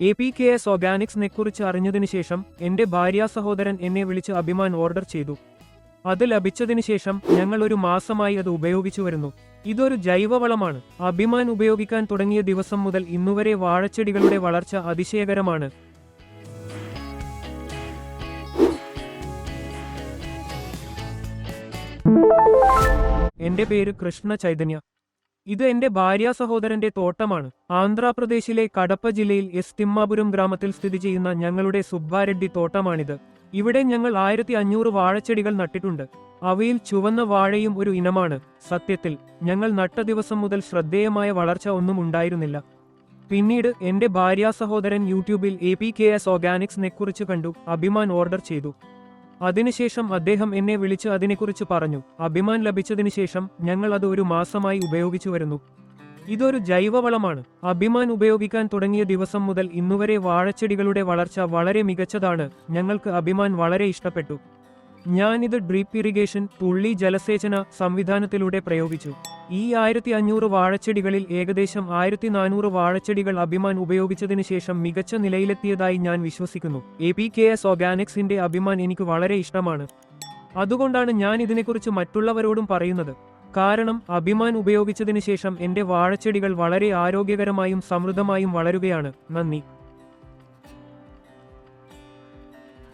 APKS ഓർഗാനിക്സിനെക്കുറിച്ച് അറിഞ്ഞതിനു ശേഷം എന്റെ ഭാര്യാ സഹോദരൻ എന്നെ വിളിച്ച് അഭിമാൻ ഓർഡർ ചെയ്തു. അത് ലഭിച്ചതിനു ശേഷം ഞങ്ങൾ ഒരു മാസമായി അത് ഉപയോഗിച്ചു വരുന്നു. ഇതൊരു ജൈവവളമാണ്. അഭിമാൻ ഉപയോഗിക്കാൻ തുടങ്ങിയ ദിവസം മുതൽ ഇന്നുവരെ വാഴച്ചെടികളുടെ വളർച്ച അതിശയകരമാണ്. എന്റെ പേര് കൃഷ്ണ ചൈതന്യ. ഇത് എന്റെ ഭാര്യാ സഹോദരന്റെ തോട്ടമാണ്. ആന്ധ്രാപ്രദേശിലെ കടപ്പ ജില്ലയിൽ എസ് തിമ്മാപുരം ഗ്രാമത്തിൽ സ്ഥിതി ചെയ്യുന്ന ഞങ്ങളുടെ സുബ്ബാരെഡ്ഡി തോട്ടമാണിത്. ഇവിടെ ഞങ്ങൾ 1500 വാഴച്ചെടികൾ നട്ടിട്ടുണ്ട്. അവയിൽ ചുവന്ന വാഴയും ഒരു ഇനമാണ്. സത്യത്തിൽ ഞങ്ങൾ നട്ട ദിവസം മുതൽ ശ്രദ്ധേയമായ വളർച്ച ഒന്നും ഉണ്ടായിരുന്നില്ല. പിന്നീട് എന്റെ ഭാര്യാ സഹോദരൻ യൂട്യൂബിൽ APKS ഓർഗാനിക്സിനെക്കുറിച്ച് കണ്ടു. അഭിമാൻ ഓർഡർ ചെയ്തു. അതിനുശേഷം അദ്ദേഹം എന്നെ വിളിച്ച് അതിനെക്കുറിച്ച് പറഞ്ഞു. അഭിമാൻ ലഭിച്ചതിനു ശേഷം ഞങ്ങൾ അത് ഒരു മാസമായി ഉപയോഗിച്ചു വരുന്നു. ഇതൊരു ജൈവവളമാണ്. അഭിമാൻ ഉപയോഗിക്കാൻ തുടങ്ങിയ ദിവസം മുതൽ ഇന്നുവരെ വാഴച്ചെടികളുടെ വളർച്ച വളരെ മികച്ചതാണ്. ഞങ്ങൾക്ക് അഭിമാൻ വളരെ ഇഷ്ടപ്പെട്ടു. ഞാനിത് ഡ്രിപ്പ് ഇറിഗേഷൻ, തുള്ളി ജലസേചന സംവിധാനത്തിലൂടെ പ്രയോഗിച്ചു. ഈ 1500 വാഴച്ചെടികളിൽ ഏകദേശം 1400 വാഴച്ചെടികൾ അഭിമാൻ ഉപയോഗിച്ചതിനു ശേഷം മികച്ച നിലയിലെത്തിയതായി ഞാൻ വിശ്വസിക്കുന്നു. APKS ഓർഗാനിക്സിന്റെ അഭിമാൻ എനിക്ക് വളരെ ഇഷ്ടമാണ്. അതുകൊണ്ടാണ് ഞാൻ ഇതിനെക്കുറിച്ച് മറ്റുള്ളവരോടും പറയുന്നത്. കാരണം അഭിമാൻ ഉപയോഗിച്ചതിനു ശേഷം എന്റെ വാഴച്ചെടികൾ വളരെ ആരോഗ്യകരമായും സമൃദ്ധമായും വളരുകയാണ്. നന്ദി.